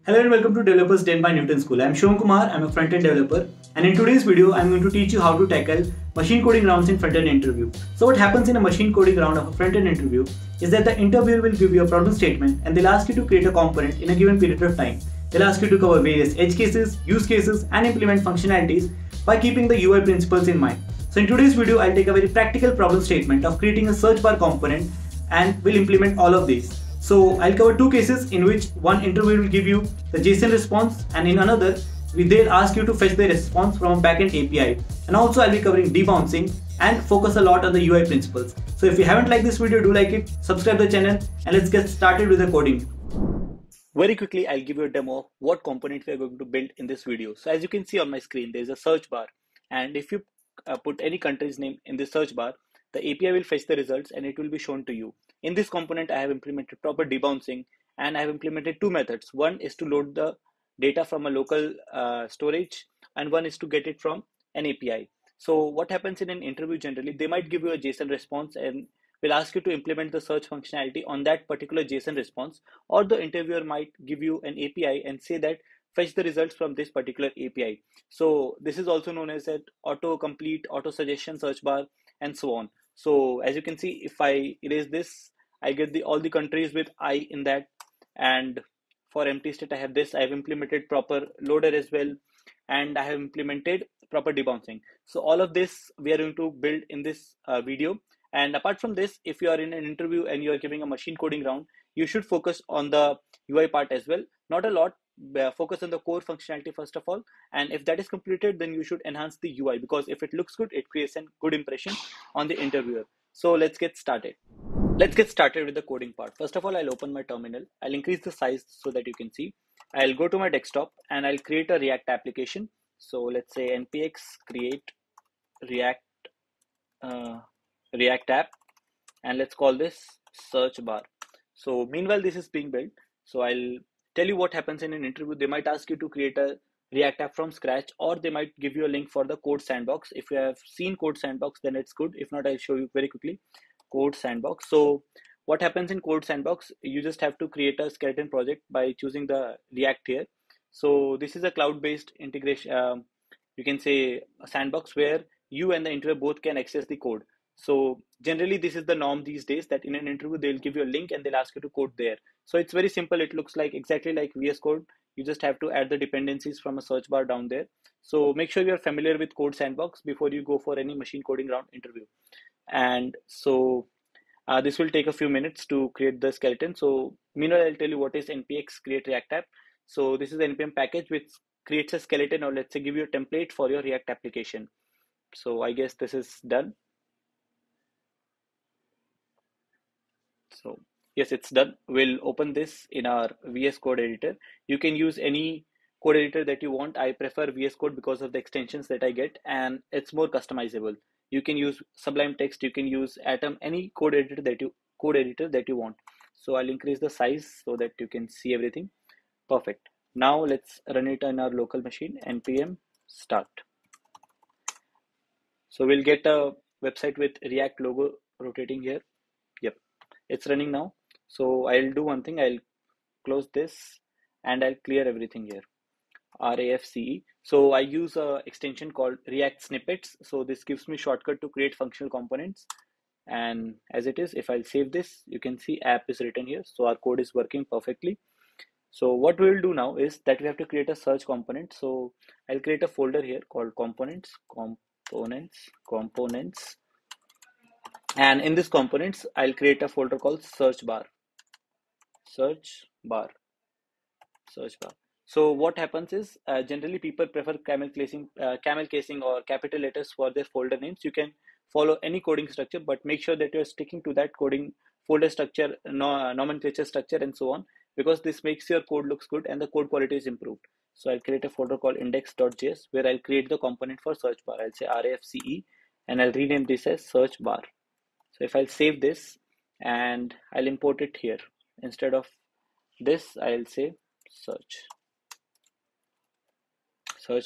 Hello and welcome to Developers Den by Newton School. I am 𝐏𝐚𝐲 𝐀𝐟𝐭𝐞𝐫 developer, and in today's video I am going to teach you how to tackle machine coding rounds in front-end interview. So what happens in a machine coding round of a front-end interview is that the interviewer will give you a problem statement and they'll ask you to create a component in a given period of time. They'll ask you to cover various edge cases, use cases and implement functionalities by keeping the UI principles in mind. So in today's video I'll take a very practical problem statement of creating a search bar component and will implement all of these. So I'll cover two cases in which one interviewer will give you the JSON response and in another they'll ask you to fetch the response from a backend API. And also I'll be covering debouncing and focus a lot on the UI principles. So if you haven't liked this video, do like it, subscribe the channel and let's get started with the coding. Very quickly I'll give you a demo of what component we are going to build in this video. So as you can see on my screen there is a search bar, and if you put any country's name in the search bar, the API will fetch the results and it will be shown to you. In this component, I have implemented proper debouncing and I have implemented two methods. One is to load the data from a local storage and one is to get it from an API. So what happens in an interview generally, they might give you a JSON response and will ask you to implement the search functionality on that particular JSON response, or the interviewer might give you an API and say that fetch the results from this particular API. So this is also known as an auto-complete, auto-suggestion search bar and so on. So as you can see, if I erase this, I get all the countries with I in that, and for empty state I have this. I have implemented proper loader as well, and I have implemented proper debouncing. So all of this we are going to build in this video. And apart from this, if you are in an interview and you are giving a machine coding round, you should focus on the UI part as well. Not a lot, focus on the core functionality first of all, and if that is completed then you should enhance the UI, because if it looks good it creates a good impression on the interviewer. So let's get started. Let's get started with the coding part. First of all, I'll open my terminal. I'll increase the size so that you can see. I'll go to my desktop and I'll create a React application. So let's say npx create React app, and let's call this search bar. So meanwhile this is being built, so I'll tell you what happens in an interview. They might ask you to create a React app from scratch, or they might give you a link for the code sandbox. If you have seen code sandbox then it's good, if not I'll show you very quickly. Code sandbox. So what happens in code sandbox, you just have to create a skeleton project by choosing the React here. So this is a cloud-based integration, you can say a sandbox where you and the interviewer both can access the code. So generally this is the norm these days, that in an interview they'll give you a link and they'll ask you to code there. So it's very simple. It looks like exactly like VS Code. You just have to add the dependencies from a search bar down there. So make sure you're familiar with code sandbox before you go for any machine coding round interview. And so this will take a few minutes to create the skeleton. So meanwhile I'll tell you what is npx create React app. So this is the npm package which creates a skeleton, or let's say give you a template for your React application. So I guess this is done. So yes, it's done. We'll open this in our VS Code editor. You can use any code editor that you want. I prefer VS Code because of the extensions that I get, and it's more customizable. You can use Sublime Text, you can use Atom, any code editor that you want. So I'll increase the size so that you can see everything. Perfect. Now let's run it on our local machine. npm start. So we'll get a website with React logo rotating here. Yep, it's running now. So I'll do one thing. I'll close this and I'll clear everything here. RAFCE. So I use a extension called React Snippets. So this gives me shortcut to create functional components. And as it is, if I'll save this, you can see app is written here. So our code is working perfectly. So what we will do now is that we have to create a search component. So I'll create a folder here called components. And in this components, I'll create a folder called search bar. So what happens is generally people prefer camel casing or capital letters for their folder names. You can follow any coding structure, but make sure that you're sticking to that coding folder structure, nomenclature structure and so on, because this makes your code looks good and the code quality is improved. So I'll create a folder called index.js where I'll create the component for search bar. I'll say RAFCE and I'll rename this as search bar. So if I'll save this and I'll import it here, instead of this I'll say search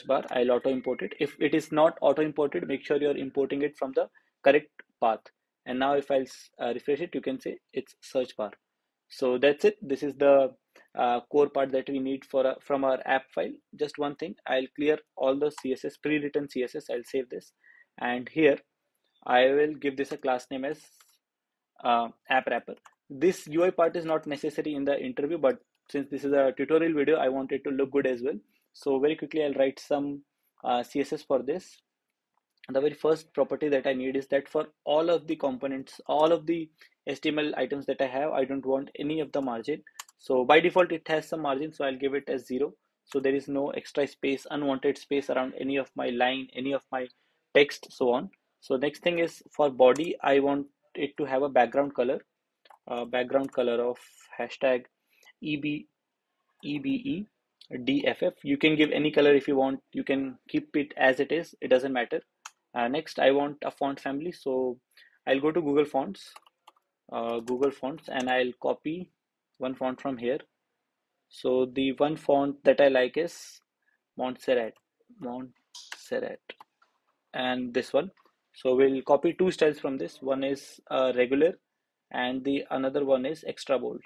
bar. I'll auto import it. If it is not auto imported, make sure you're importing it from the correct path. And now if I'll refresh it, you can say it's search bar. So that's it. This is the core part that we need for from our app file. Just one thing, I'll clear all the CSS, pre-written CSS. I'll save this, and here I will give this a class name as app wrapper. This UI part is not necessary in the interview, but since this is a tutorial video, I want it to look good as well. So very quickly, I'll write some CSS for this. The very first property that I need is that for all of the components, all of the HTML items that I have, I don't want any of the margin. So by default, it has some margin, so I'll give it as 0. So there is no extra space, unwanted space around any of my line, any of my text, so on. So next thing is for body, I want it to have a background color of hashtag EB, EBE, DFF. You can give any color if you want. You can keep it as it is. It doesn't matter. Next, I want a font family. So I'll go to Google Fonts, and I'll copy one font from here. So the one font that I like is Montserrat, and this one. So we'll copy two styles from this. One is regular, and the another one is extra bold.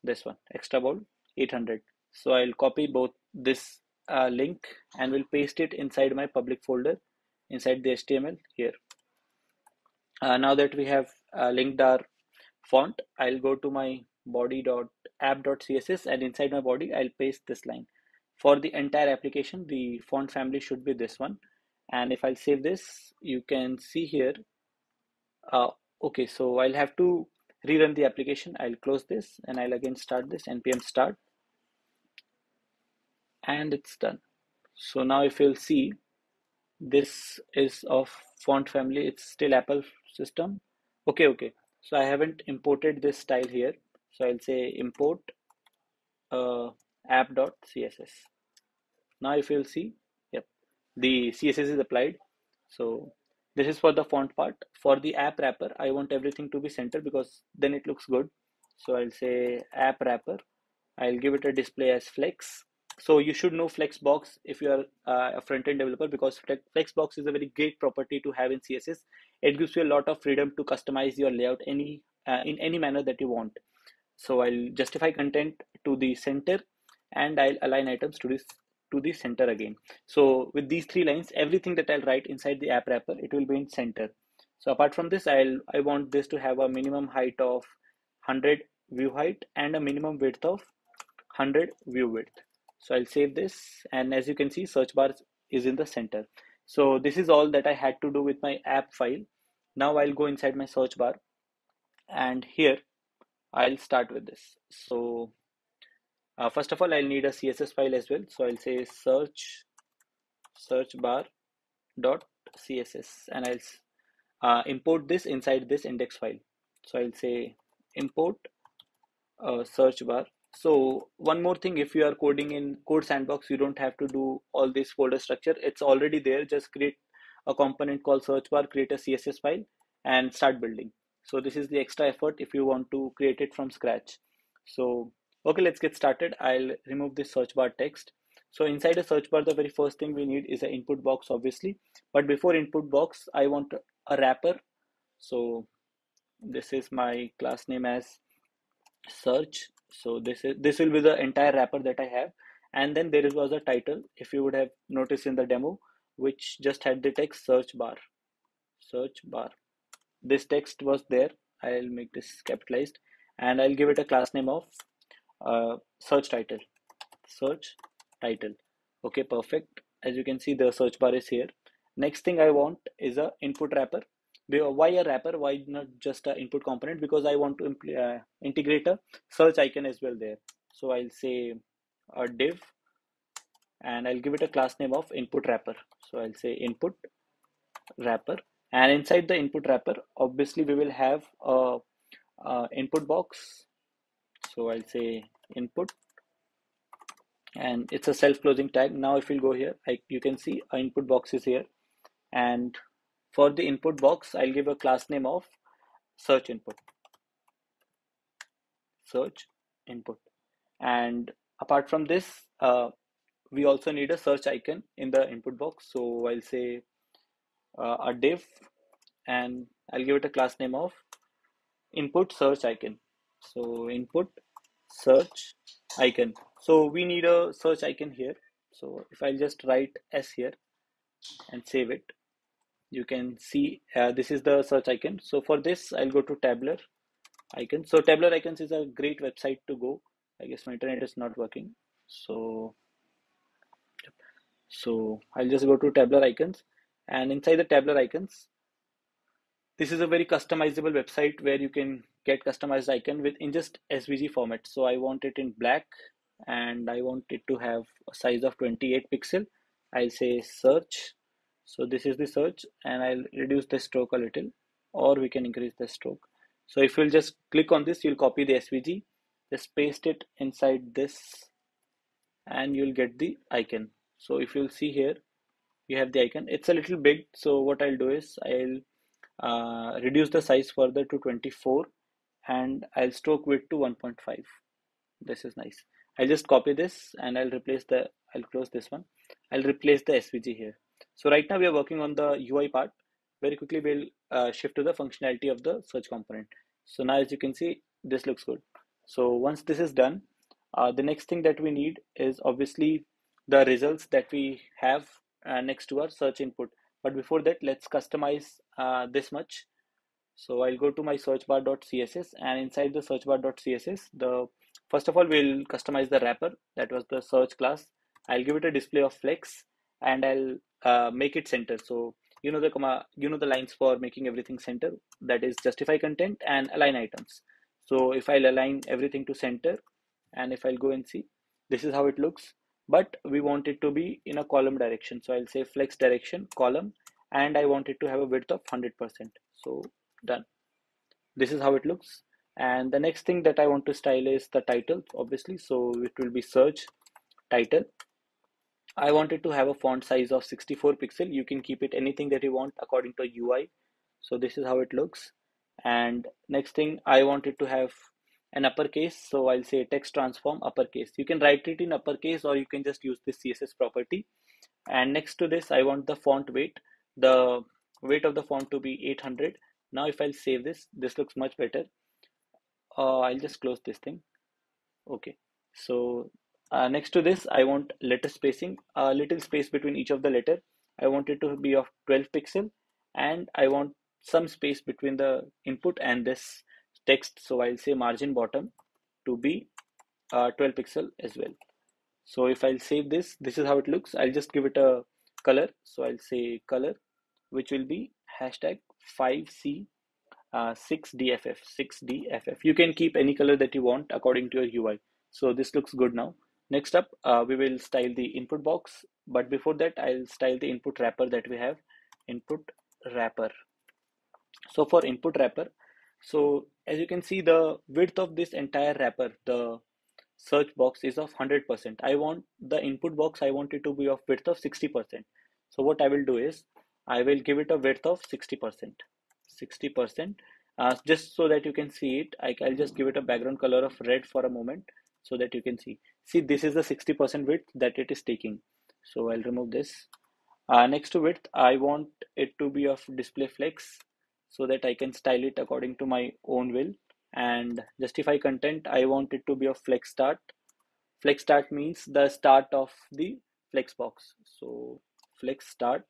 This one, extra bold, 800. So I'll copy both this link and will paste it inside my public folder, inside the HTML here. Now that we have linked our font, I'll go to my body.app.css, and inside my body, I'll paste this line. For the entire application, the font family should be this one. And if I'll save this, you can see here. Okay, so I'll have to rerun the application. I'll close this and I'll again start this, npm start, and it's done. So now if you'll see, this is of font family, it's still Apple system. Okay, so I haven't imported this style here, so I'll say import app.css. Now if you'll see, yep, the CSS is applied. So this is for the font part. For the app wrapper, I want everything to be centered because then it looks good. So I'll say app wrapper. I'll give it a display as flex. So you should know Flexbox if you are a front-end developer, because Flexbox is a very great property to have in CSS. It gives you a lot of freedom to customize your layout in any manner that you want. So I'll justify content to the center, and I'll align items to the center again. So with these 3 lines, everything that I'll write inside the app wrapper, it will be in center. So apart from this, I want this to have a minimum height of 100 view height and a minimum width of 100 view width. So I'll save this, and as you can see, search bar is in the center. So this is all that I had to do with my app file. Now I'll go inside my search bar, and here I'll start with this. So first of all, I'll need a CSS file as well. So I'll say searchbar.css, and I'll import this inside this index file. So I'll say import search bar. So one more thing, if you are coding in Code Sandbox, you don't have to do all this folder structure. It's already there. Just create a component called search bar, create a CSS file, and start building. So this is the extra effort if you want to create it from scratch. So okay, let's get started. I'll remove this search bar text. So inside a search bar, the very first thing we need is an input box, obviously. But before input box, I want a wrapper. So this is my class name as search. So this will be the entire wrapper that I have, and then there was a title, if you would have noticed in the demo, which just had the text search bar. This text was there. I'll make this capitalized, and I'll give it a class name of search title. Okay, perfect. As you can see, the search bar is here. Next thing I want is a input wrapper. Why a wrapper? Why not just an input component? Because I want to integrate a search icon as well there. So I'll say a div, and I'll give it a class name of input wrapper. So I'll say input wrapper, and inside the input wrapper, obviously we will have a input box. So I'll say input, and it's a self-closing tag. Now if we'll go here, you can see our input box is here, and for the input box, I'll give a class name of search input. And apart from this, we also need a search icon in the input box. So I'll say a div, and I'll give it a class name of input search icon. So input search icon. So we need a search icon here. So if I'll just write S here and save it, you can see this is the search icon. So for this, I'll go to tabular icon. So tabular icons is a great website to go. I guess my internet is not working. So I'll just go to tabular icons, and inside the tabular icons, this is a very customizable website where you can get customized icon with in just SVG format. So I want it in black, and I want it to have a size of 28 pixel. I'll say search. So this is the search, and I'll reduce the stroke a little, or we can increase the stroke. So if you'll just click on this, you'll copy the SVG, just paste it inside this, and you'll get the icon. So if you'll see here, you have the icon. It's a little big, so what I'll do is I'll reduce the size further to 24, and I'll stroke width to 1.5. This is nice. I'll just copy this, and I'll close this one. I'll replace the SVG here. So right now we are working on the UI part. Very quickly we'll shift to the functionality of the search component. So now as you can see, this looks good. So once this is done, the next thing that we need is obviously the results that we have next to our search input. But before that, let's customize this much. So I'll go to my searchbar.css, and inside the searchbar.css, first of all, we'll customize the wrapper. That was the search class. I'll give it a display of flex, and I'll make it center. So you know the lines for making everything center. That is justify content and align items. So if I'll align everything to center, and if I'll go and see, this is how it looks. But we want it to be in a column direction. So I'll say flex direction column, and I want it to have a width of 100%. So done. This is how it looks. And the next thing that I want to style is the title, obviously. So it will be search title. I want it to have a font size of 64 pixel. You can keep it anything that you want according to UI. So this is how it looks. And next thing, I want it to have an uppercase. So I'll say text transform uppercase. You can write it in uppercase, or you can just use this CSS property. And next to this, I want the font weight. The weight of the font to be 800. Now if I'll save this, this looks much better. I'll just close this thing. Okay. So next to this, I want letter spacing, a little space between each of the letter. I want it to be of 12 pixel, and I want some space between the input and this text. So I'll say margin bottom to be 12 pixel as well. So if I'll save this, this is how it looks. I'll just give it a color. So I'll say color, which will be hashtag 5C 6DFF. You can keep any color that you want according to your UI. So this looks good now. Next up, we will style the input box. But before that, I'll style the input wrapper that we have. Input wrapper. So for input wrapper, so as you can see, the width of this entire wrapper, the search box, is of 100%. I want the input box, I want it to be of width of 60%. So what I will do is, I will give it a width of 60%. Just so that you can see it, I'll just give it a background color of red for a moment so that you can see. See, this is the 60% width that it is taking. So I'll remove this. Next to width, I want it to be of display flex so that I can style it according to my own will. And justify content, I want it to be of flex start. Flex start means the start of the flex box. So flex start.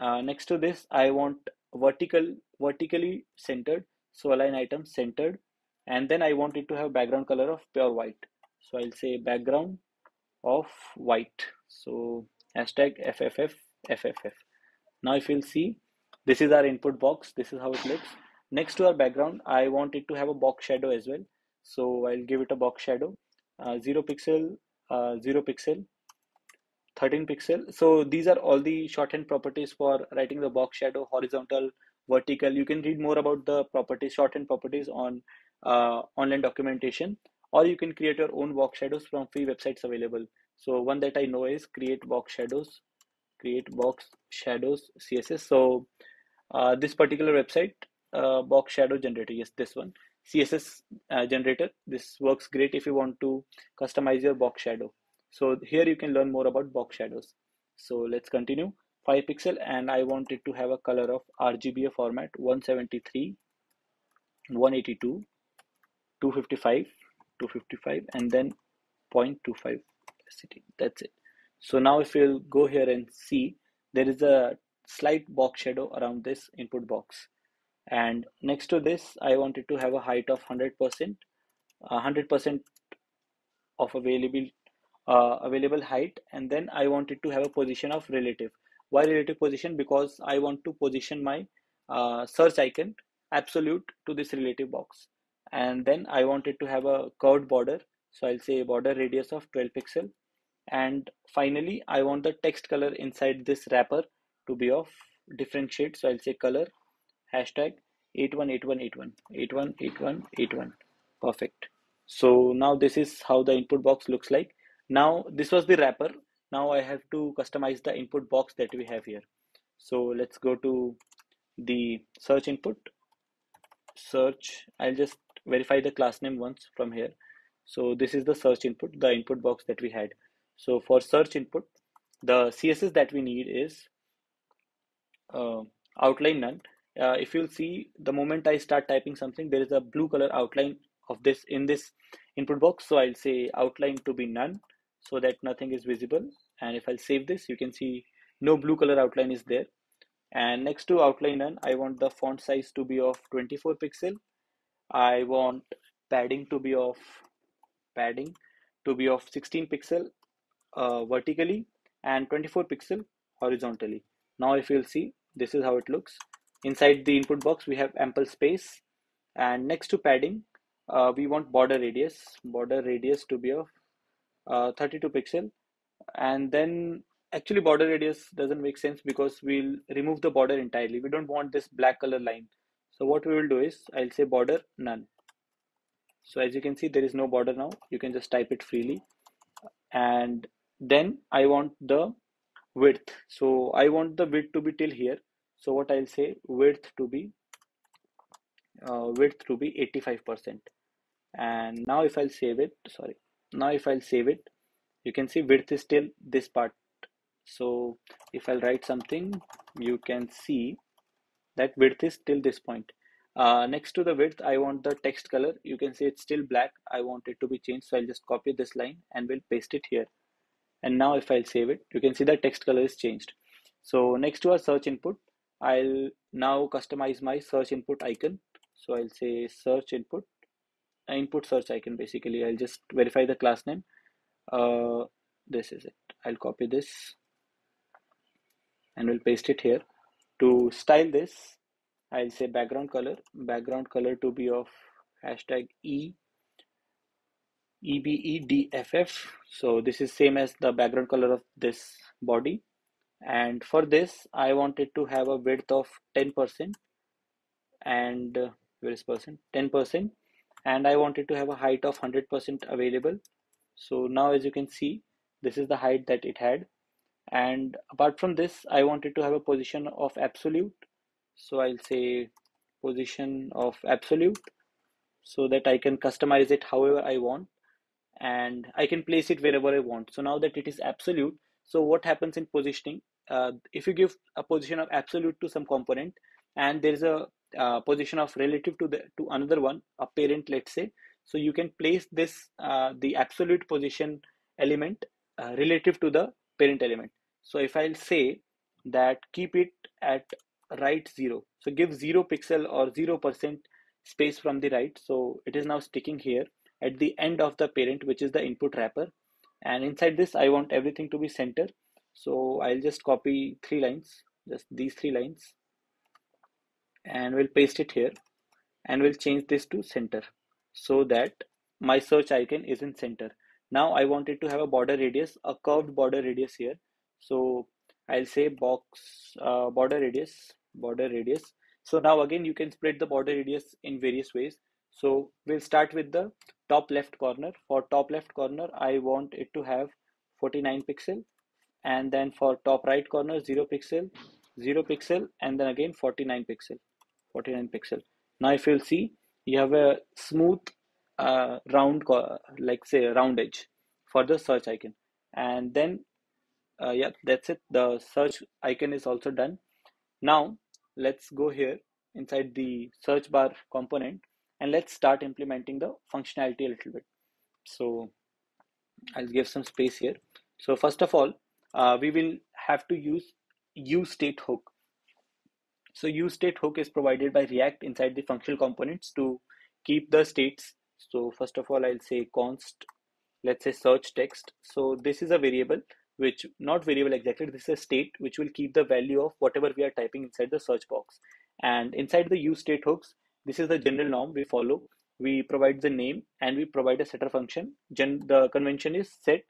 Next to this, I want vertically centered. So align item centered. And then I want it to have background color of pure white. So I'll say background of white. So hashtag FFF. Now if you'll see, this is our input box. This is how it looks. Next to our background, I want it to have a box shadow as well. So I'll give it a box shadow, 0 pixel, 0 pixel, 13 pixel. So these are all the shorthand properties for writing the box shadow, horizontal, vertical. You can read more about the properties, shorthand properties on online documentation, or you can create your own box shadows from free websites available. So one that I know is create box shadows CSS. So this particular website, box shadow generator, yes, this one, CSS generator. This works great if you want to customize your box shadow. So here you can learn more about box shadows. So let's continue. 5 pixel, and I want it to have a color of RGBA format, 173, 182, 255, 255 and then 0.25 opacity. That's it. So now if you'll go here and see, there is a slight box shadow around this input box, and next to this I wanted to have a height of 100% of available height, and then I wanted to have a position of relative. Why relative position? Because I want to position my search icon absolute to this relative box, and then I wanted to have a curved border, so I'll say border radius of 12 pixel, and finally I want the text color inside this wrapper to be of different shades, so I'll say color hashtag 818181818181. Perfect. So now this is how the input box looks like. Now this was the wrapper. Now I have to customize the input box that we have here. So let's go to the search input. Search, I'll just verify the class name once from here. So this is the search input, the input box that we had. So for search input, the CSS that we need is outline none. If you'll see, the moment I start typing something, there is a blue color outline of this in this input box. So I'll say outline to be none so that nothing is visible. And if I'll save this, you can see no blue color outline is there. And next to outline none, I want the font size to be of 24 pixel. I want padding to be of 16 pixel vertically and 24 pixel horizontally. Now if you'll see, this is how it looks. Inside the input box we have ample space, and next to padding we want border radius to be of 32 pixel, and then actually border radius doesn't make sense because we'll remove the border entirely. We don't want this black color line, so what we will do is I'll say border none. So as you can see, there is no border now. You can just type it freely. And then I want the width. So I want the width to be till here. So what I'll say, width to be 85%. And now if I'll save it, you can see width is still this part. So if I'll write something, you can see that width is till this point. Next to the width, I want the text color. You can see it's still black. I want it to be changed. So I'll just copy this line and we'll paste it here. And now if I'll save it, you can see the text color is changed. So next to our search input, I'll now customize my search input icon. So I'll say search input search icon. Basically, I'll just verify the class name. This is it. I'll copy this and we'll paste it here. To style this, I'll say background color to be of hashtag EBEDFF. So this is same as the background color of this body. And for this, I wanted to have a width of 10% and where is percent? 10%, and I wanted to have a height of 100% available. So now as you can see, this is the height that it had. And apart from this, I wanted to have a position of absolute. So I'll say position of absolute so that I can customize it however I want, and I can place it wherever I want. So now that it is absolute, so what happens in positioning, if you give a position of absolute to some component and there is a position of relative to another one, a parent, let's say, so you can place this the absolute position element relative to the parent element. So if I'll say that keep it at right 0, so give 0 pixel or 0% space from the right, so it is now sticking here at the end of the parent, which is the input wrapper. And inside this, I want everything to be center. So I'll just copy 3 lines, just these 3 lines, and we'll paste it here, and we'll change this to center so that my search icon is in center. Now I wanted to have a border radius, a curved border radius here. So I'll say box border radius. So now again, you can spread the border radius in various ways. So we'll start with the top left corner. For top left corner, I want it to have 49 pixel, and then for top right corner 0 pixel, and then again 49 pixel. Now if you'll see, you have a smooth round, like say round edge for the search icon. And then yeah, that's it. The search icon is also done. Now let's go here inside the search bar component and let's start implementing the functionality a little bit. So I'll give some space here. So first of all, we will have to use useState hook. So useState hook is provided by React inside the functional components to keep the states. So first of all, I'll say const, let's say search text. So this is a variable, which not variable exactly, this is a state which will keep the value of whatever we are typing inside the search box. And inside the useState hooks, this is the general norm we follow. We provide the name and we provide a setter function. The convention is set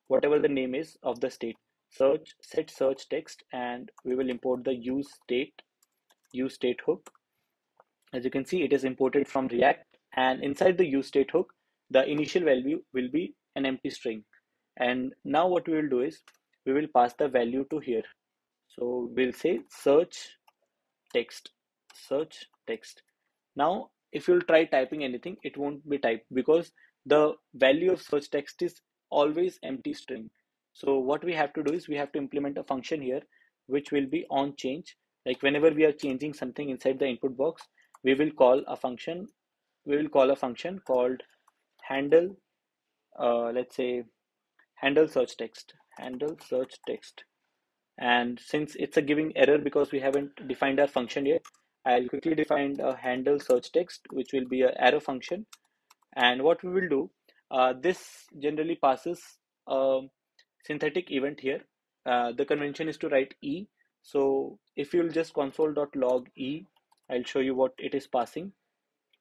whatever the name is of the state. Set search text, and we will import the useState hook. As you can see, it is imported from React, and inside the useState hook, the initial value will be an empty string. And now what we will do is we will pass the value to here. So we'll say search text. Now if you'll try typing anything, it won't be typed because the value of search text is always empty string. So what we have to do is we have to implement a function here which will be on change. Like whenever we are changing something inside the input box, we will call a function called handle, let's say handle search text. And since it's a giving error because we haven't defined our function yet, I'll quickly define a handle search text, which will be an arrow function. And what we will do, this generally passes a synthetic event here. The convention is to write E. So if you'll just console.log E, I'll show you what it is passing.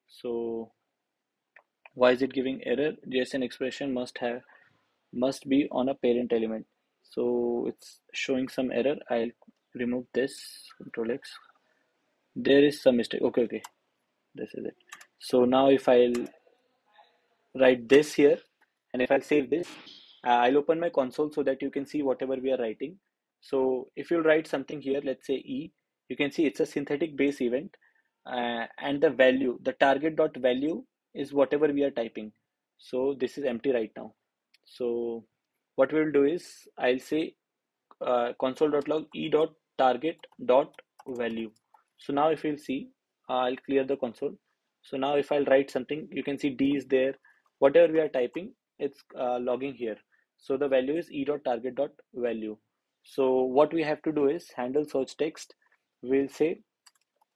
So why is it giving error? JSON expression must be on a parent element. So it's showing some error. I'll remove this, Control X. There is some mistake. Okay, this is it. So now if I'll write this here and if I'll save this, I'll open my console so that you can see whatever we are writing. So if you write something here, let's say E, you can see it's a synthetic base event, and the target.value is whatever we are typing. So this is empty right now. So what we'll do is I'll say console.log e.target.value. So now if you'll see, I'll clear the console. So now if I'll write something, you can see D is there. Whatever we are typing, it's logging here. So the value is e.target.value. So what we have to do is handle search text. We'll say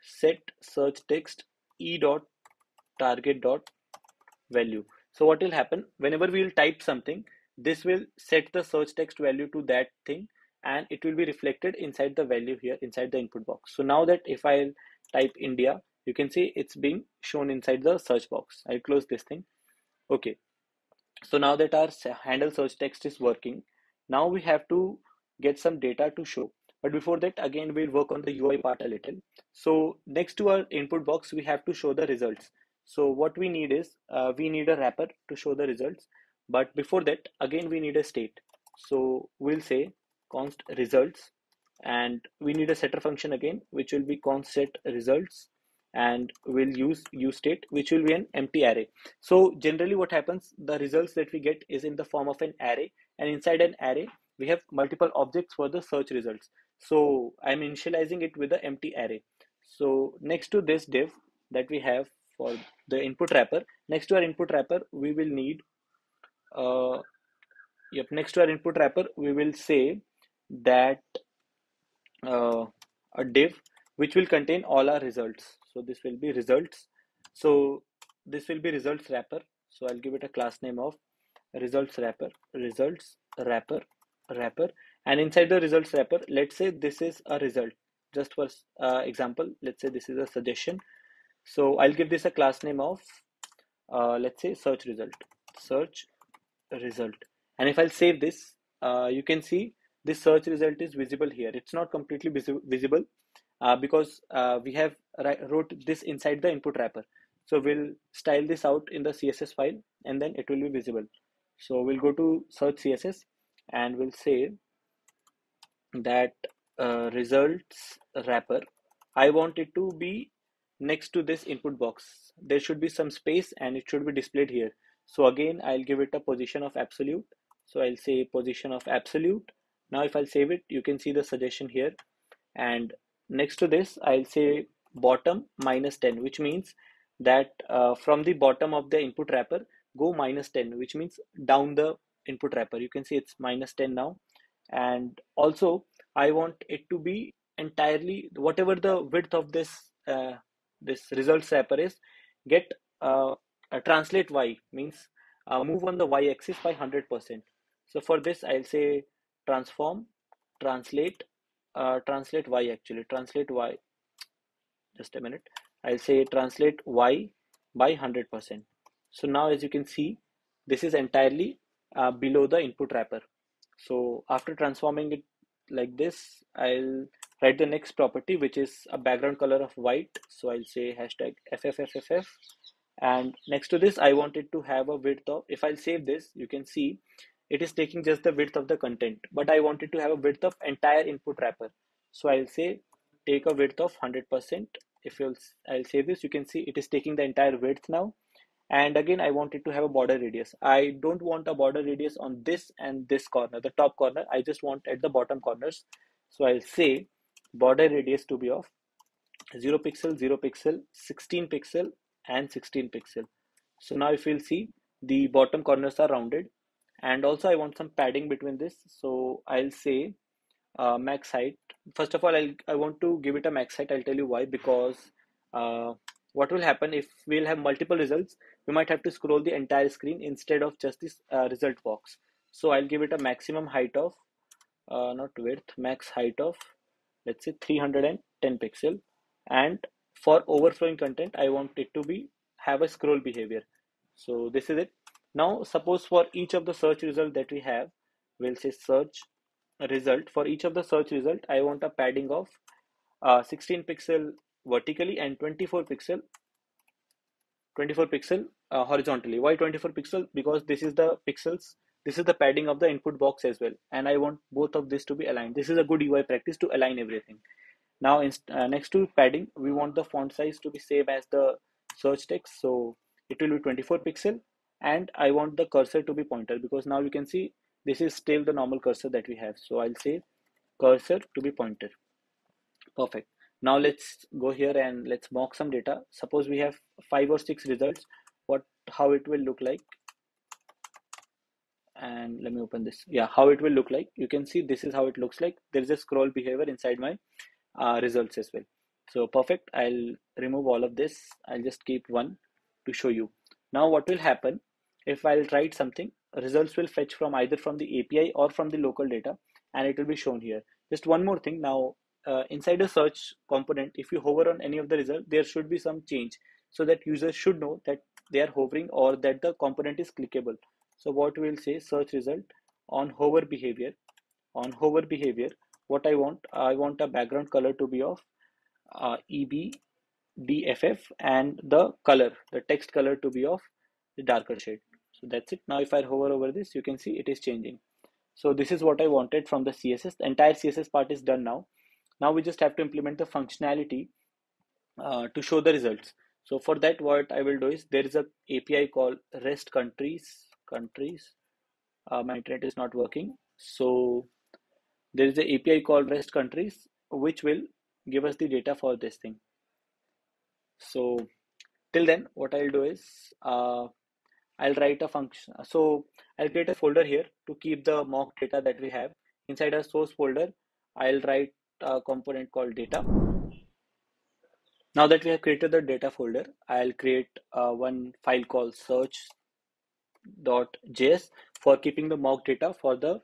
set search text e.target.value. So what will happen whenever we'll type something, this will set the search text value to that thing, and it will be reflected inside the value here inside the input box. So now that if I type India, you can see it's being shown inside the search box. I'll close this thing. Okay, so now that our handle search text is working, now we have to get some data to show. But before that, again, we'll work on the UI part a little. So next to our input box, we have to show the results. So what we need is we need a wrapper to show the results. But before that, again, we need a state. So we'll say const results, and we need a setter function again, which will be const set results, and we'll use useState, which will be an empty array. So generally what happens, the results that we get is in the form of an array, and inside an array, we have multiple objects for the search results. So I'm initializing it with the empty array. So next to this div that we have for the input wrapper, next to our input wrapper, we will need, next to our input wrapper, we will say that a div which will contain all our results. So this will be results. So this will be results wrapper. So I'll give it a class name of results wrapper. And inside the results wrapper, let's say this is a result. Just for example, let's say this is a suggestion. So I'll give this a class name of let's say search result. And if I'll save this, you can see this search result is visible here. It's not completely visible because we have wrote this inside the input wrapper. So we'll style this out in the CSS file, and then it will be visible. So we'll go to search CSS and we'll say that results wrapper, I want it to be next to this input box. There should be some space and it should be displayed here. So again, I'll give it a position of absolute. So I'll say position of absolute. Now if I'll save it, you can see the suggestion here. And next to this, I'll say bottom -10, which means that from the bottom of the input wrapper, go -10, which means down the input wrapper. You can see it's -10 now. And also I want it to be entirely, whatever the width of this this results wrapper is, get translate y, means move on the y-axis by 100%. So for this I'll say transform translate translate y, actually translate y, just a minute, I'll say translate y by 100%. So now as you can see, this is entirely below the input wrapper. So after transforming it like this, I'll write the next property, which is a background color of white. So I'll say hashtag FFFFF. And next to this, I want it to have a width of, if I'll save this, you can see it is taking just the width of the content, but I want it to have a width of entire input wrapper. So I'll say take a width of 100%. I'll save this, you can see it is taking the entire width now. And again, I want it to have a border radius. I don't want a border radius on this and this corner, the top corner. I just want at the bottom corners. So I'll say border radius to be of 0 pixel, 0 pixel, 16 pixel, and 16 pixel. So now if you'll see, the bottom corners are rounded. And also I want some padding between this. So I'll say max height. First of all, I want to give it a max height. I'll tell you why. Because what will happen if we'll have multiple results, we might have to scroll the entire screen instead of just this result box. So I'll give it a maximum height of not width, max height of, let's say 310 pixel. And for overflowing content, I want it to be have a scroll behavior. So this is it. Now suppose for each of the search result that we have, we'll say search result. For each of the search result, I want a padding of 16 pixel vertically and 24 pixel horizontally. Why 24 pixel? Because this is the pixels, this is the padding of the input box as well, and I want both of this to be aligned. This is a good UI practice to align everything. Now next to padding, we want the font size to be same as the search text, so it will be 24 pixel. And I want the cursor to be pointer, because now you can see this is still the normal cursor that we have. So I'll say cursor to be pointer. Perfect. Now let's go here and let's mock some data. Suppose we have 5 or 6 results. How it will look like. And let me open this. Yeah, how it will look like. You can see this is how it looks like. There is a scroll behavior inside my results as well. So perfect. I'll remove all of this. I'll just keep one to show you. Now what will happen if I'll write something? Results will fetch from either from the API or from the local data, and it will be shown here. Just one more thing. Now inside a search component, if you hover on any of the result, there should be some change, so that users should know that they are hovering or that the component is clickable. So what we'll say, search result on hover behavior. On hover behavior, what I want a background color to be of EBDFF, and the color, the text color to be of the darker shade. So that's it. Now if I hover over this, you can see it is changing. So this is what I wanted from the CSS. The entire CSS part is done now. Now we just have to implement the functionality to show the results. So for that, what I will do is, there is a API called REST countries. My internet is not working. So there is a API called REST countries, which will give us the data for this thing. So till then, what I'll do is I'll write a function. So I'll create a folder here to keep the mock data that we have. Inside our source folder, I'll write a component called data. Now that we have created the data folder, I'll create one file called search.js for keeping the mock data for the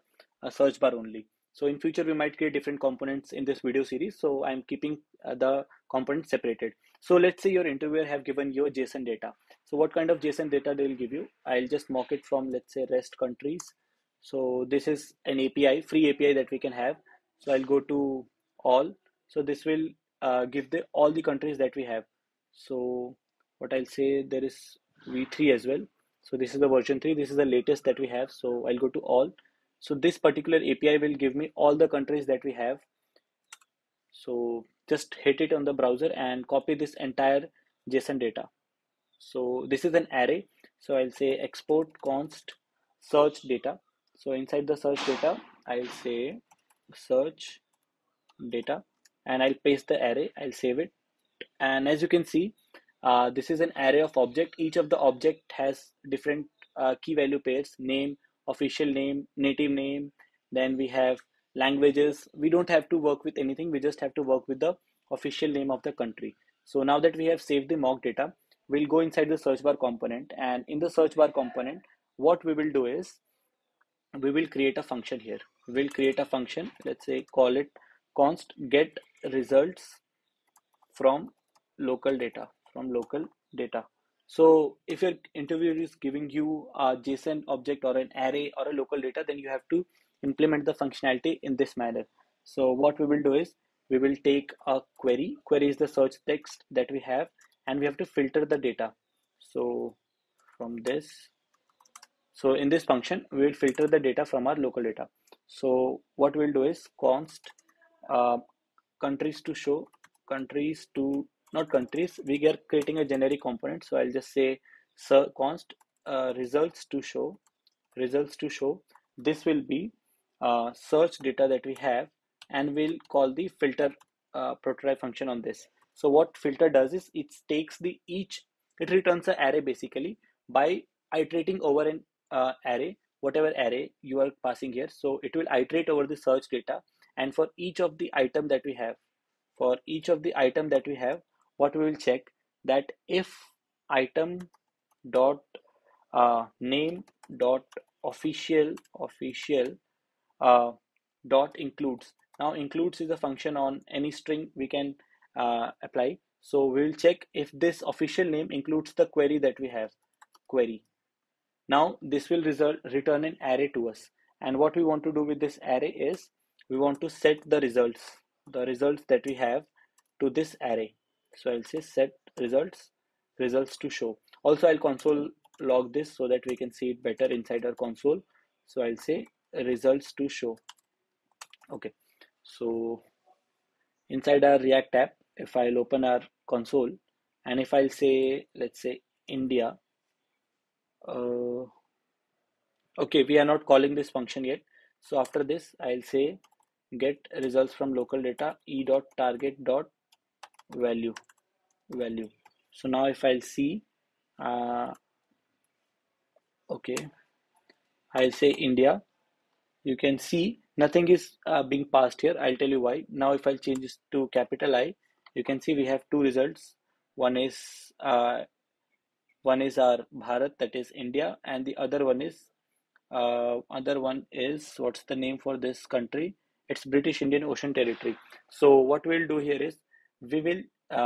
search bar only. So in future, we might create different components in this video series. So I'm keeping the components separated. So let's say your interviewer have given you JSON data. So what kind of JSON data they will give you? I'll just mock it from, let's say, REST countries. So this is an API, free API that we can have. So I'll go to all. So this will give all the countries that we have. So what I'll say, there is v3 as well. So this is the version 3. This is the latest that we have. So I'll go to all. So this particular API will give me all the countries that we have. So just hit it on the browser and copy this entire JSON data. So this is an array. So I'll say export const search data. So inside the search data, I'll say search data, and I'll paste the array. I'll save it. And as you can see, this is an array of object. Each of the object has different key value pairs, name, official name, native name. Then we have languages. We don't have to work with anything. We just have to work with the official name of the country. So now that we have saved the mock data, we'll go inside the search bar component, and in the search bar component, what we will do is we will create a function here. We'll create a function, let's say call it const get results from local data. So if your interviewer is giving you a JSON object or an array or a local data, then you have to implement the functionality in this manner. So what we will do is we will take a query. Query is the search text that we have, and we have to filter the data. So from this, so in this function, we will filter the data from our local data. So what we'll do is const countries to show, countries to, not countries, we are creating a generic component. So I'll just say const results to show. This will be search data that we have, and we'll call the filter prototype function on this. So what filter does is it takes it returns an array basically by iterating over an array, whatever array you are passing here. So it will iterate over the search data, and for each of the item that we have, what we will check, that if item dot name dot official dot includes. Now includes is a function on any string we can apply. So we'll check if this official name includes the query that we have, query. Now this will return an array to us, and what we want to do with this array is we want to set the results that we have to this array. So I'll say set results to show. Also I'll console log this so that we can see it better inside our console. So I'll say results to show. Okay, so inside our React app, if I'll open our console, and if I'll say, let's say India, okay, we are not calling this function yet. So after this, I'll say get results from local data e.target.value. So now if I'll see, okay, I'll say India. You can see nothing is being passed here. I'll tell you why. Now if I'll change this to capital I, you can see we have two results. One is our Bharat, that is India, and the other one is what's the name for this country? It's British Indian Ocean Territory. So what we'll do here is we will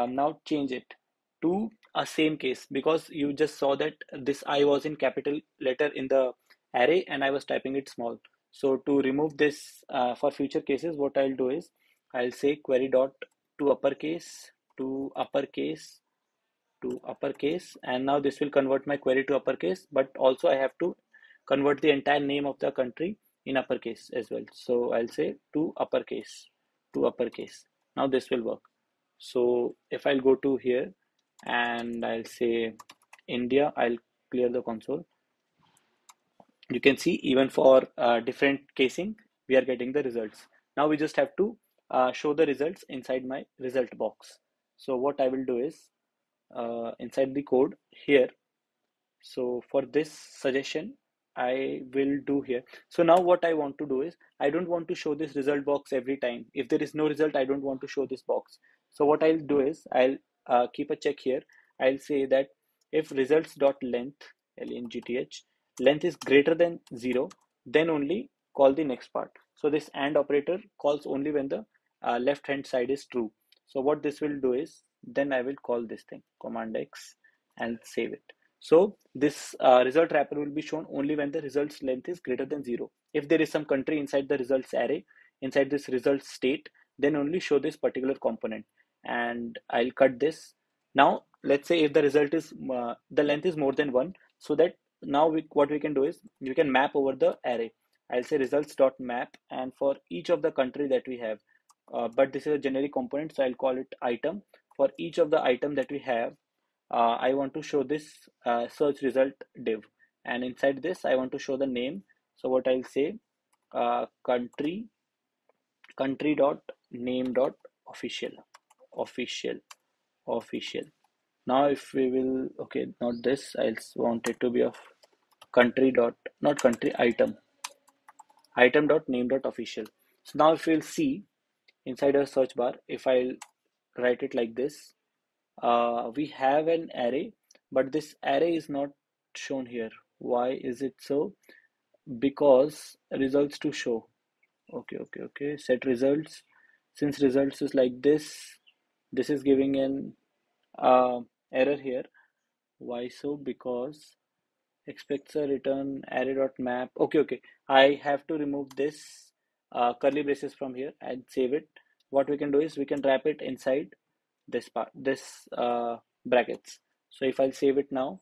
now change it to a same case, because you just saw that this I was in capital letter in the array and I was typing it small. So to remove this for future cases, what I'll do is I'll say query dot to uppercase, and now this will convert my query to uppercase, but also I have to convert the entire name of the country in uppercase as well. So I'll say to uppercase. Now this will work. So if I'll go to here and I'll say India, I'll clear the console. You can see even for different casing, we are getting the results. Now we just have to show the results inside my result box. So what I will do is inside the code here. So for this suggestion, I will do here. So now what I want to do is I don't want to show this result box every time. If there is no result, I don't want to show this box. So what I'll do is I'll keep a check here. I'll say that if results.length, L-E-N-G-T-H, length is greater than 0, then only call the next part. So this AND operator calls only when the left hand side is true. So what this will do is then I will call this thing Command X and save it. So this result wrapper will be shown only when the results length is greater than 0. If there is some country inside the results array, inside this results state, then only show this particular component. And I'll cut this. Now let's say if the result is the length is more than 1, so that now what we can do is you can map over the array. I'll say results.map, and for each of the country that we have, but this is a generic component, so I'll call it item. For each of the item that we have, I want to show this search result div, and inside this I want to show the name. So what I'll say country dot name dot official. Now if we will, okay, not this, I want it to be of country dot, not country, item dot name dot official. So now if you'll see inside our search bar, if I'll write it like this, we have an array, but this array is not shown here. Why is it so? Because results to show. Okay, set results. Since results is like this is giving an error here. Why so? Because expects a return array dot map. Okay, I have to remove this curly braces from here and save it. What we can do is we can wrap it inside this part, this brackets. So if I'll save it now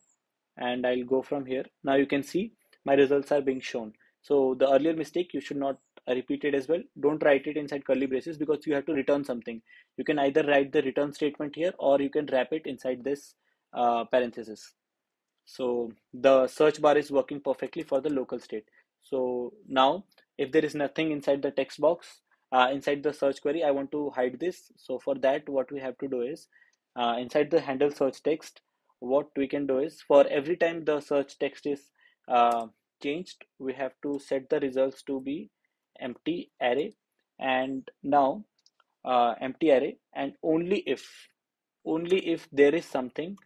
and I'll go from here, now you can see my results are being shown. So the earlier mistake you should not repeat it as well. Don't write it inside curly braces because you have to return something. You can either write the return statement here or you can wrap it inside this parenthesis. So the search bar is working perfectly for the local state. So now if there is nothing inside the text box, inside the search query, I want to hide this. So for that, what we have to do is inside the handle search text, what we can do is for every time the search text is changed, we have to set the results to be empty array. And now empty array, and only if there is something,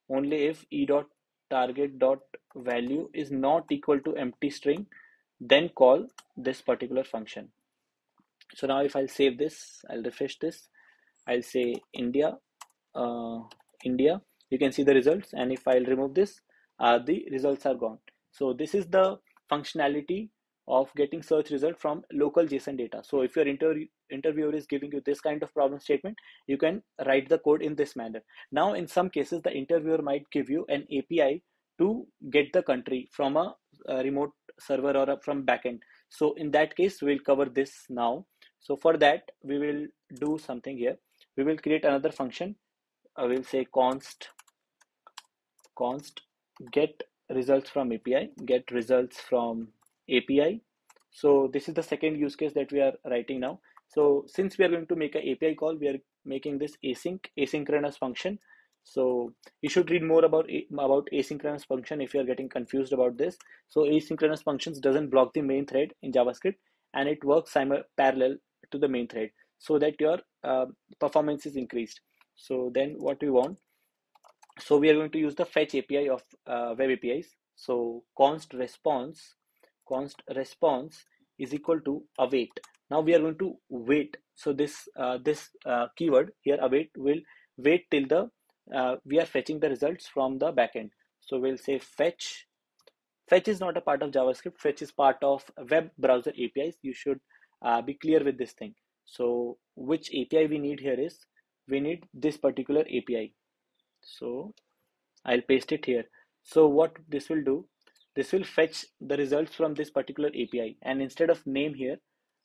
only if e dot target dot value is not equal to empty string, then call this particular function. So now if I'll save this, I'll refresh this, I'll say India, India, you can see the results, and if I'll remove this, the results are gone. So this is the functionality of getting search result from local JSON data. So if your interviewer is giving you this kind of problem statement, you can write the code in this manner. Now in some cases the interviewer might give you an API to get the country from a remote server or from backend. So in that case we'll cover this now. So for that we will do something here. We will create another function. I will say const get results from API, get results from API. So this is the second use case that we are writing now. So since we are going to make an API call, we are making this asynchronous function. So you should read more about asynchronous function if you are getting confused about this. So asynchronous functions doesn't block the main thread in JavaScript, and it works parallel to the main thread so that your performance is increased. So then what we want, so we are going to use the fetch API of web APIs. So const response is equal to await. Now we are going to wait. So this keyword here, await, will wait till the we are fetching the results from the backend. So we'll say fetch. Fetch is not a part of JavaScript. Fetch is part of web browser APIs. You should be clear with this thing. So which API we need here is, we need this particular API. So I'll paste it here. So what this will do, this will fetch the results from this particular API, and instead of name here,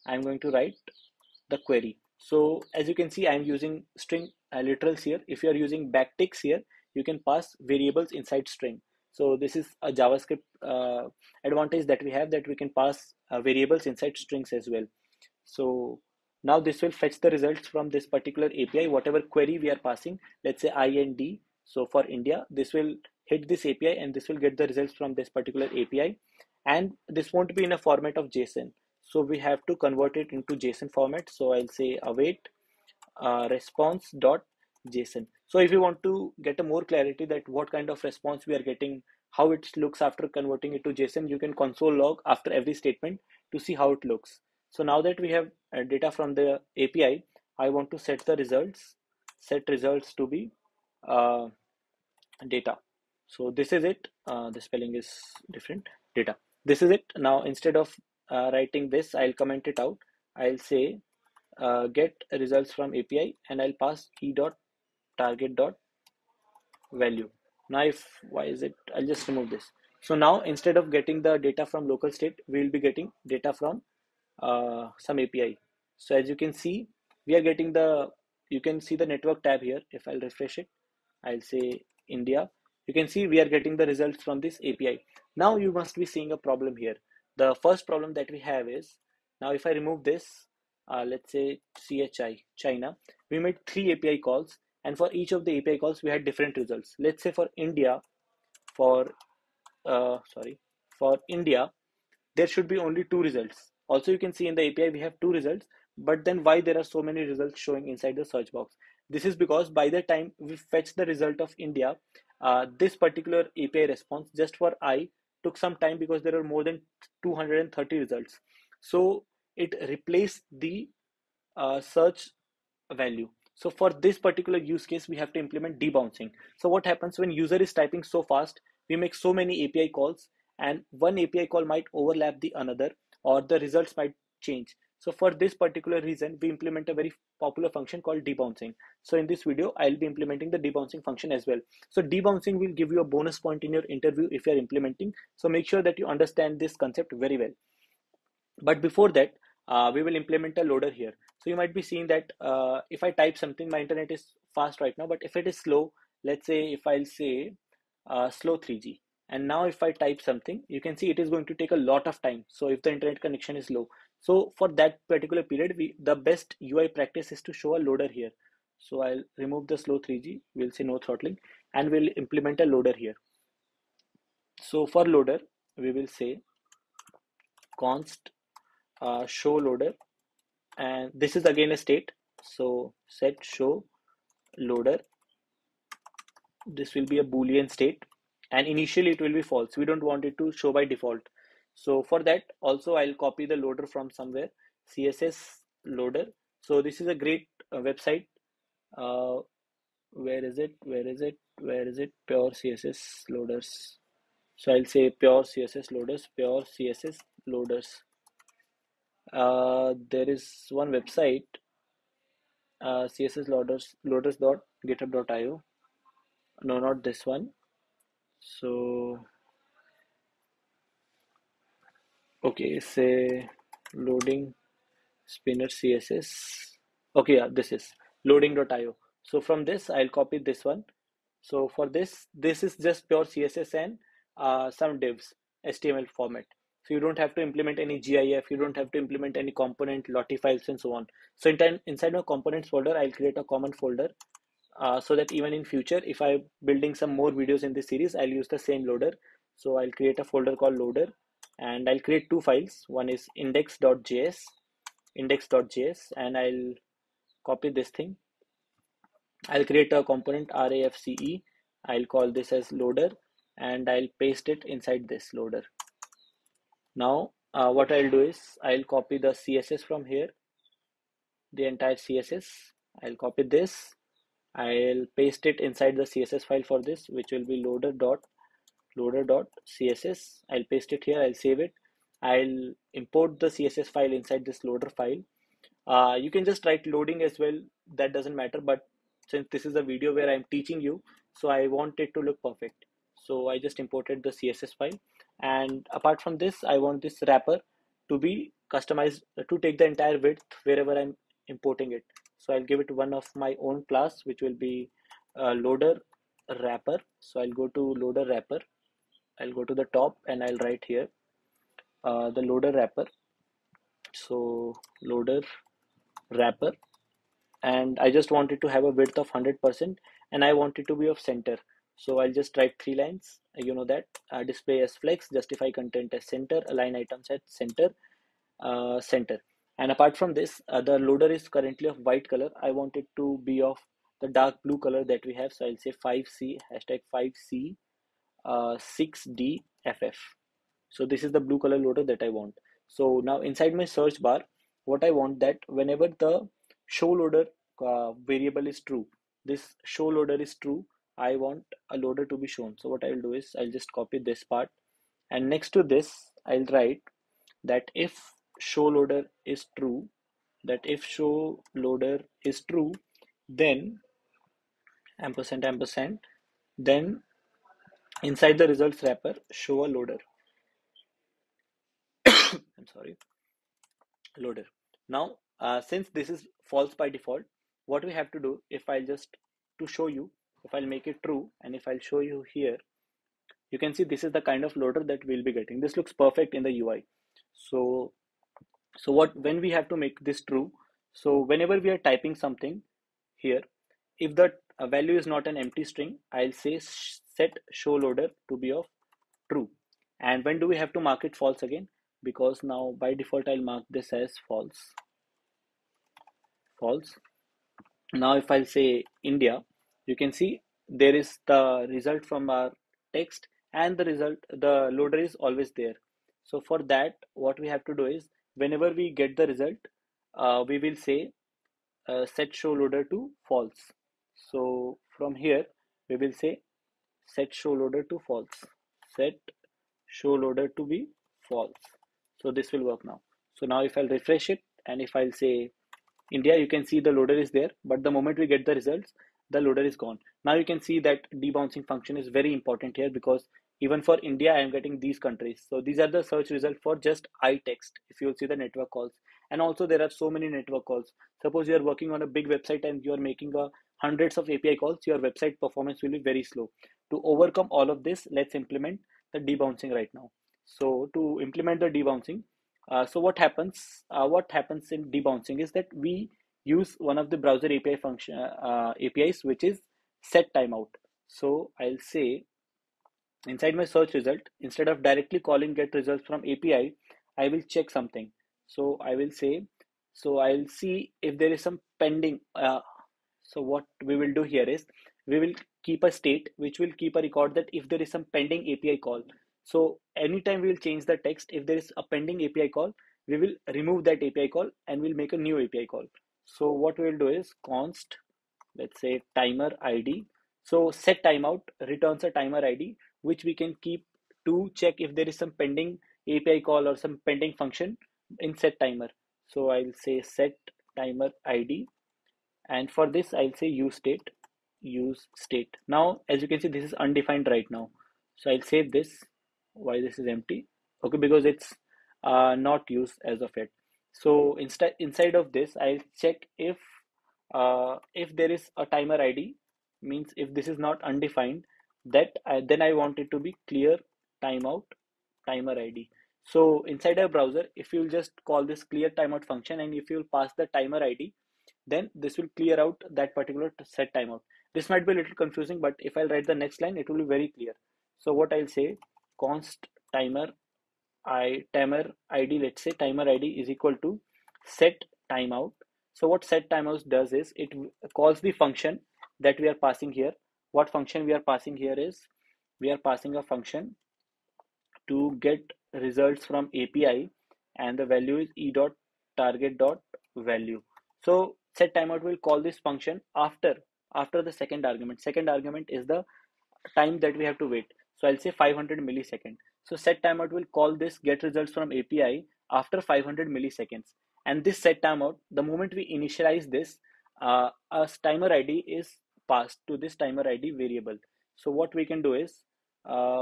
I'm going to write the query. So as you can see, I'm using string literals here. If you are using backticks here, you can pass variables inside string. So this is a JavaScript advantage that we have, that we can pass variables inside strings as well. So now this will fetch the results from this particular API, whatever query we are passing, let's say IND. So for India, this will hit this API and this will get the results from this particular API. And this won't be in a format of JSON. So we have to convert it into JSON format. So I'll say await response.json. So if you want to get a more clarity that what kind of response we are getting, how it looks after converting it to JSON, you can console log after every statement to see how it looks. So now that we have data from the API, I want to set the results, set results to be data. So this is it. The spelling is different. Data. This is it. Now instead of writing this, I'll comment it out. I'll say get results from API, and I'll pass e.target.value. Now why is it? I'll just remove this. So now instead of getting the data from local state, we'll be getting data from some API. So as you can see, we are getting you can see the network tab here. If I'll refresh it, I'll say India. You can see we are getting the results from this API. Now you must be seeing a problem here. The first problem that we have is, now if I remove this, let's say China, we made 3 API calls, and for each of the API calls we had different results. Let's say for India, for for India, there should be only 2 results. Also, you can see in the API we have 2 results, but then why there are so many results showing inside the search box? This is because by the time we fetch the result of India, this particular API response just for I took some time because there are more than 230 results. So it replaced the search value. So for this particular use case, we have to implement debouncing. So what happens when user is typing so fast, we make so many API calls, and one API call might overlap the another, or the results might change. So for this particular reason, we implement a very popular function called debouncing. So in this video, I'll be implementing the debouncing function as well. So debouncing will give you a bonus point in your interview if you're implementing. So make sure that you understand this concept very well. But before that, we will implement a loader here. So you might be seeing that if I type something, my internet is fast right now, but if it is slow, let's say if I'll say slow 3G, and now if I type something, you can see it is going to take a lot of time. So if the internet connection is low, so for that particular period, the best UI practice is to show a loader here. So I'll remove the slow 3G, we'll say no throttling, and we'll implement a loader here. So for loader, we will say const show loader, and this is again a state. So set show loader, this will be a boolean state, and initially it will be false. We don't want it to show by default. So for that also I'll copy the loader from somewhere, css loader. So this is a great website. Where is it, pure css loaders. So I'll say pure css loaders, there is one website, css loaders.github.io. No, not this one. So okay, say loading spinner css. Okay, yeah, this is loading.io. So from this I'll copy this one. So for this is just pure css and some divs HTML format. So you don't have to implement any GIF, you don't have to implement any component, lottie files, and so on. So inside my components folder, I'll create a common folder so that even in future, if I'm building some more videos in this series, I'll use the same loader. So I'll create a folder called loader, and I'll create 2 files. One is index.js, and I'll copy this thing. I'll create a component RAFCE. I'll call this as loader, and I'll paste it inside this loader. Now what I'll do is I'll copy the CSS from here, the entire CSS. I'll copy this, I'll paste it inside the CSS file for this, which will be loader.css. I'll paste it here, I'll save it. I'll import the CSS file inside this loader file. You can just write loading as well, that doesn't matter, but since this is a video where I'm teaching you, so I want it to look perfect. So I just imported the CSS file, and apart from this, I want this wrapper to be customized to take the entire width wherever I'm importing it. So I'll give it one of my own class, which will be loader wrapper. So I'll go to loader wrapper, I'll go to the top, and I'll write here the loader wrapper. So loader wrapper, and I just want it to have a width of 100%, and I want it to be of center. So I'll just write 3 lines, you know that, display as flex, justify content as center, align items at center, center. And apart from this, the loader is currently of white color. I want it to be of the dark blue color that we have. So I'll say 5C, hashtag 5C 6DFF. So this is the blue color loader that I want. So now inside my search bar, what I want that whenever the show loader variable is true, this show loader is true, I want a loader to be shown. So what I will do is I'll just copy this part, and next to this I'll write that if show loader is true, then ampersand, then inside the results wrapper show a loader. I'm sorry, loader. Now since this is false by default, what we have to do, if I'll just to show you, if I'll make it true, and if I'll show you here, you can see this is the kind of loader that we'll be getting. This looks perfect in the UI. So when we have to make this true, so whenever we are typing something here, if the value is not an empty string, I'll say set show loader to be of true, And when do we have to mark it false again? Because now by default I'll mark this as false. Now if I'll say India, you can see there is the result from our text, and the loader is always there. So for that, what we have to do is, whenever we get the result, we will say set show loader to false. So from here we will say set show loader to false, set show loader to be false. So this will work now. So now if I'll refresh it, and if I'll say India, you can see the loader is there, but the moment we get the results, the loader is gone. Now you can see that debouncing function is very important here, because even for India, I am getting these countries. So these are the search results for just I text. If you will see the network calls, and also there are so many network calls. Suppose you are working on a big website and you are making hundreds of API calls, your website performance will be very slow. To overcome all of this, let's implement the debouncing right now. So to implement the debouncing, so what happens in debouncing is that we use one of the browser API function APIs, which is set timeout. So I'll say inside my search result, instead of directly calling get results from API, I will check something. So I will say, so I'll see if there is some pending. So what we will do here is, we will keep a state which will keep a record that if there is some pending API call. So anytime we will change the text, if there is a pending API call, we will remove that API call and we'll make a new API call. So what we will do is const, let's say timer ID. So set timeout returns a timer ID, which we can keep to check if there is some pending API call or some pending function in set timer. So I'll say set timer ID, and for this I'll say use state. Now as you can see, this is undefined right now. So I'll save this. Why this is empty? Okay, because it's not used as of yet. So inside of this, I'll check if there is a timer ID, means if this is not undefined, then I want it to be clear timeout timer ID. So inside a browser, if you'll just call this clear timeout function, and if you'll pass the timer ID, then this will clear out that particular set timeout. This might be a little confusing, but if I'll write the next line, it will be very clear. So what I'll say, const timer ID, let's say timer ID is equal to set timeout. So what set timeout does is, it calls the function that we are passing here. What function we are passing here is, we are passing a function to get results from API, and the value is e.target.value. So set timeout will call this function after the second argument. Second argument is the time that we have to wait. So I'll say 500 milliseconds. So set timeout will call this get results from API after 500 milliseconds. And this set timeout, the moment we initialize this, a timer ID is passed to this timer ID variable. So what we can do is,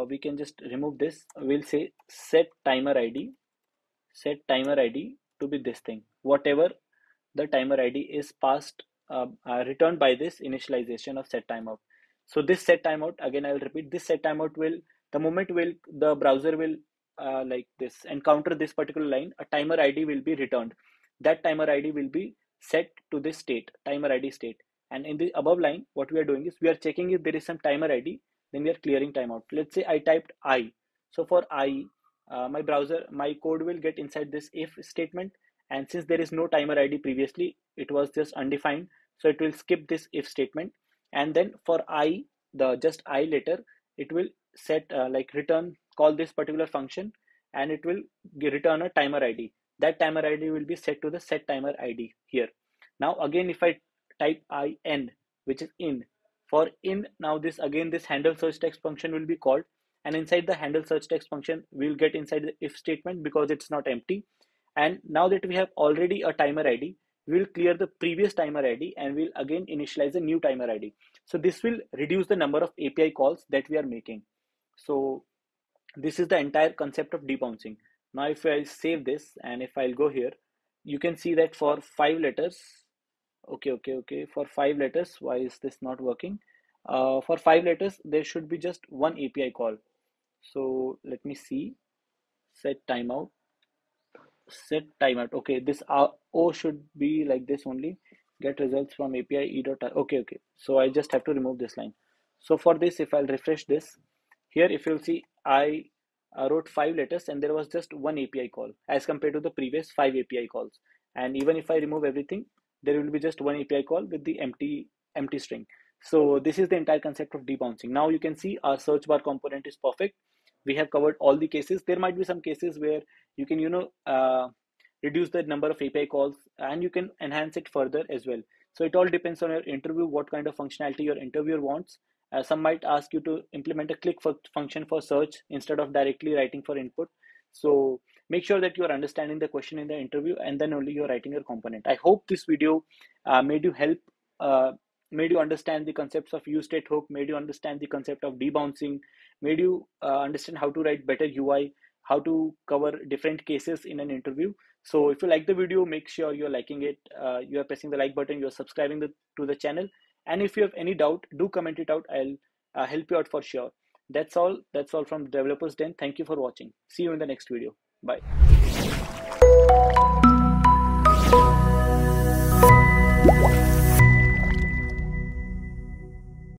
we can just remove this. We'll say set timer ID to be this thing, whatever the timer ID is passed, returned by this initialization of set timeout. So this set timeout, again I'll repeat, this set timeout will, the moment the browser will like this encounter this particular line, a timer ID will be returned. That timer ID will be set to this state, timer ID state. And in the above line, what we are doing is, we are checking if there is some timer ID, then we are clearing timeout. Let's say I typed I. So for I, my code will get inside this if statement, and since there is no timer ID previously, it was just undefined, so it will skip this if statement. And then for I, the just I later, it will set return, call this particular function, and it will return a timer ID. That timer ID will be set to the set timer ID here. Now again, if I type in, which is in, for in, now this handle search text function will be called, and inside the handle search text function, we'll get inside the if statement because it's not empty. And now that we have already a timer ID, we'll clear the previous timer ID and we'll again initialize a new timer ID. So this will reduce the number of API calls that we are making. So this is the entire concept of debouncing. Now if I save this, and if I'll go here, you can see that for 5 letters, okay, for 5 letters, why is this not working? For 5 letters, there should be just one API call. So let me see, set timeout. Okay, this O should be like this only, get results from API okay, so I just have to remove this line. So for this, if I'll refresh this here, if you'll see, I wrote 5 letters and there was just one API call as compared to the previous 5 API calls. And even if I remove everything, there will be just one API call with the empty string. So this is the entire concept of debouncing. Now you can see our search bar component is perfect. We have covered all the cases. There might be some cases where you can, reduce the number of API calls and you can enhance it further as well. So it all depends on your interview, what kind of functionality your interviewer wants. Some might ask you to implement a click function for search instead of directly writing for input. So make sure that you are understanding the question in the interview and then only you're writing your component. I hope this video made you understand the concepts of use state hook, made you understand the concept of debouncing, made you understand how to write better UI, how to cover different cases in an interview. So if you like the video, make sure you're liking it, you are pressing the like button, you're subscribing to the channel. And if you have any doubt, do comment it out. I'll help you out for sure. That's all from Developers Den. Thank you for watching. See you in the next video. Bye.